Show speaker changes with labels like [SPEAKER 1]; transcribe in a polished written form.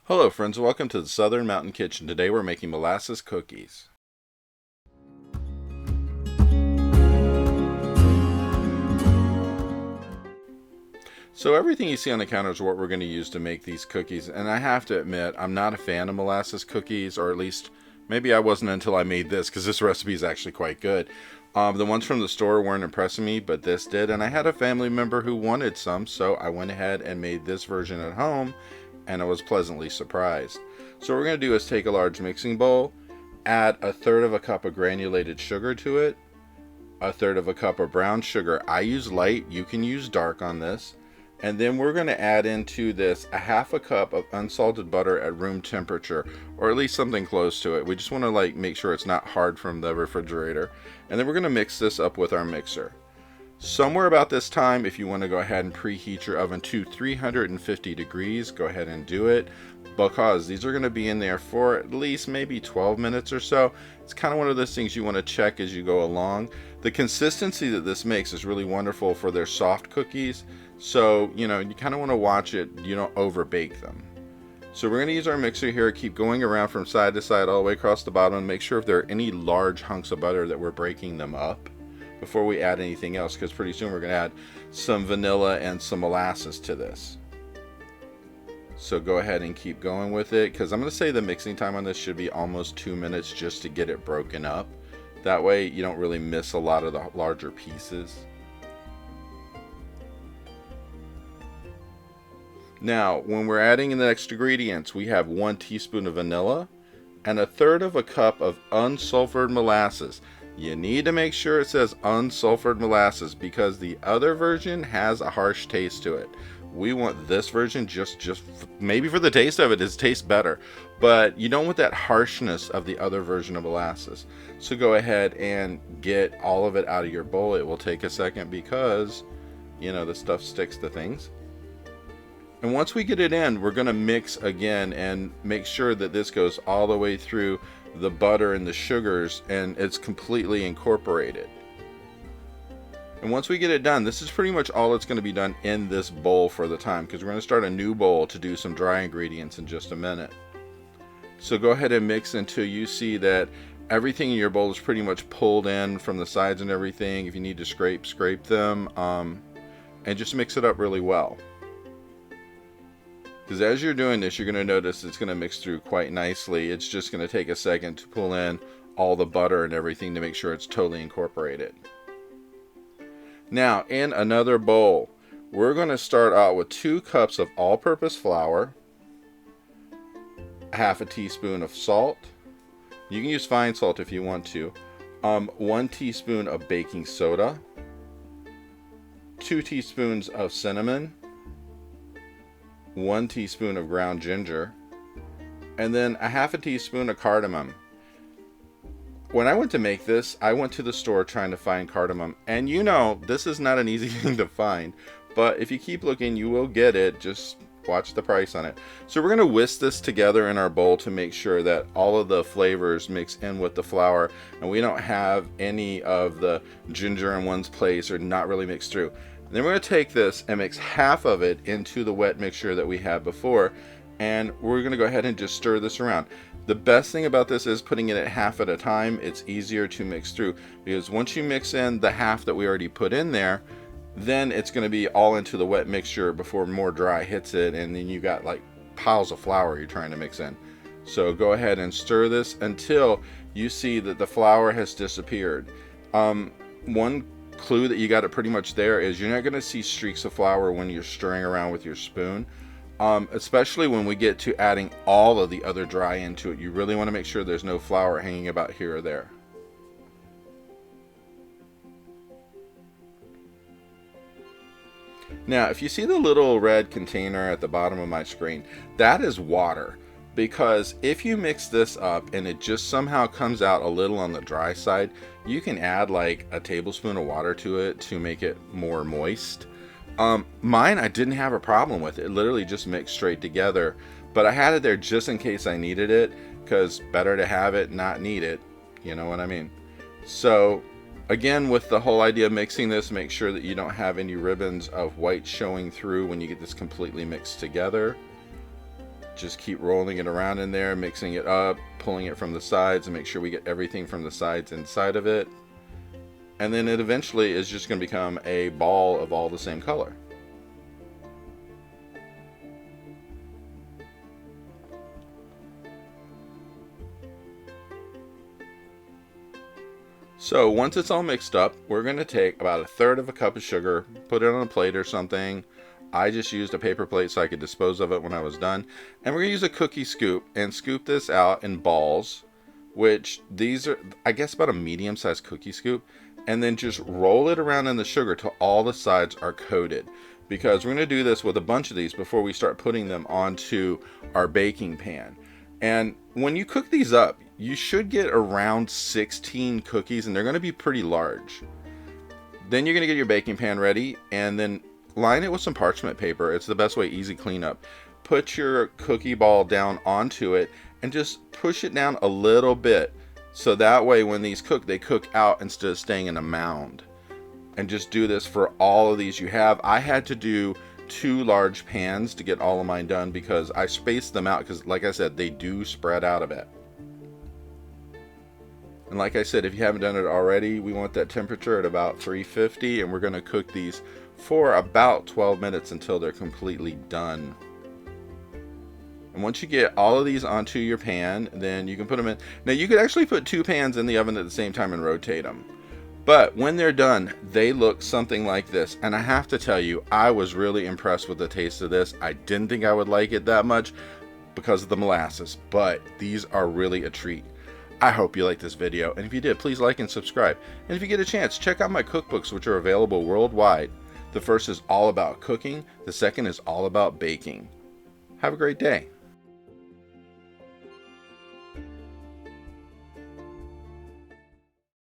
[SPEAKER 1] Hello friends, welcome to the Southern Mountain Kitchen. Today we're making molasses cookies. So everything you see on the counter is what we're going to use to make these cookies, and I have to admit I'm not a fan of molasses cookies, or at least maybe I wasn't until I made this, because this recipe is actually quite good. The ones from the store weren't impressing me, but this did, and I had a family member who wanted some, so I went ahead and made this version at home, and I was pleasantly surprised. So what we're going to do is take a large mixing bowl, add a third of a cup of granulated sugar to it, a third of a cup of brown sugar. I use light, you can use dark on this. And then we're going to add into this a half a cup of unsalted butter at room temperature, or at least something close to it. We just want to make sure it's not hard from the refrigerator. And then we're going to mix this up with our mixer. Somewhere about this time, if you want to go ahead and preheat your oven to 350 degrees, go ahead and do it, because these are going to be in there for at least maybe 12 minutes or so. It's kind of one of those things you want to check as you go along. The consistency that this makes is really wonderful for their soft cookies. So, you kind of want to watch it, you don't over bake them. So we're going to use our mixer here, keep going around from side to side all the way across the bottom, and make sure if there are any large hunks of butter that we're breaking them up before we add anything else, because pretty soon we're going to add some vanilla and some molasses to this. So go ahead and keep going with it, because I'm going to say the mixing time on this should be almost 2 minutes just to get it broken up. That way you don't really miss a lot of the larger pieces. Now, when we're adding in the next ingredients, we have 1 teaspoon of vanilla and a third of a cup of unsulfured molasses. You need to make sure it says unsulfured molasses, because the other version has a harsh taste to it. We want this version just maybe for the taste of it, it tastes better, but you don't want that harshness of the other version of molasses. So go ahead and get all of it out of your bowl. It will take a second because, the stuff sticks to things. And once we get it in, we're going to mix again and make sure that this goes all the way through the butter and the sugars and it's completely incorporated. And once we get it done, this is pretty much all that's going to be done in this bowl for the time, because we're going to start a new bowl to do some dry ingredients in just a minute. So go ahead and mix until you see that everything in your bowl is pretty much pulled in from the sides and everything. If you need to scrape them, and just mix it up really well. Because as you're doing this, you're going to notice it's going to mix through quite nicely. It's just going to take a second to pull in all the butter and everything to make sure it's totally incorporated. Now, in another bowl, we're going to start out with 2 cups of all-purpose flour, half a teaspoon of salt. You can use fine salt if you want to. 1 teaspoon of baking soda, 2 teaspoons of cinnamon, 1 teaspoon of ground ginger, and then a half a teaspoon of cardamom. When I went to make this, I went to the store trying to find cardamom, and this is not an easy thing to find, but if you keep looking, you will get it. Just watch the price on it. So we're going to whisk this together in our bowl to make sure that all of the flavors mix in with the flour, and we don't have any of the ginger in one place or not really mixed through. And then we're going to take this and mix half of it into the wet mixture that we had before, and we're going to go ahead and just stir this around. The best thing about this is putting it at half at a time. It's easier to mix through, because once you mix in the half that we already put in there, then it's going to be all into the wet mixture before more dry hits it, and then you got like piles of flour you're trying to mix in. So go ahead and stir this until you see that the flour has disappeared. One clue that you got it pretty much there is you're not going to see streaks of flour when you're stirring around with your spoon, especially when we get to adding all of the other dry into it. You really want to make sure there's no flour hanging about here or there. Now, if you see the little red container at the bottom of my screen, that is water. Because if you mix this up and it just somehow comes out a little on the dry side, you can add like a tablespoon of water to it to make it more moist. Mine, I didn't have a problem with it. It literally just mixed straight together, but I had it there just in case I needed it, because better to have it, not need it. You know what I mean? So again, with the whole idea of mixing this, make sure that you don't have any ribbons of white showing through when you get this completely mixed together. just keep rolling it around in there, mixing it up, pulling it from the sides, and make sure we get everything from the sides inside of it. And then it eventually is just going to become a ball of all the same color. So once it's all mixed up, we're going to take about 1/3 of a cup of sugar, put it on a plate or something. I just used a paper plate so I could dispose of it when I was done. And we're going to use a cookie scoop and scoop this out in balls, which these are, I guess, about a medium-sized cookie scoop. And then just roll it around in the sugar till all the sides are coated. Because we're going to do this with a bunch of these before we start putting them onto our baking pan. And when you cook these up, you should get around 16 cookies, and they're going to be pretty large. Then you're going to get your baking pan ready, and then line it with some parchment paper. It's the best way, easy cleanup. Put your cookie ball down onto it, and just push it down a little bit. So that way when these cook, they cook out instead of staying in a mound. And just do this for all of these you have. I had to do 2 large pans to get all of mine done because I spaced them out because, like I said, they do spread out a bit. And like I said, if you haven't done it already, we want that temperature at about 350, and we're going to cook these for about 12 minutes until they're completely done. And once you get all of these onto your pan, then you can put them in. Now you could actually put 2 pans in the oven at the same time and rotate them. But when they're done, they look something like this. And I have to tell you, I was really impressed with the taste of this. I didn't think I would like it that much because of the molasses, but these are really a treat. I hope you liked this video, and if you did, please like and subscribe. And if you get a chance, check out my cookbooks, which are available worldwide. The first is all about cooking. The second is all about baking. Have a great day.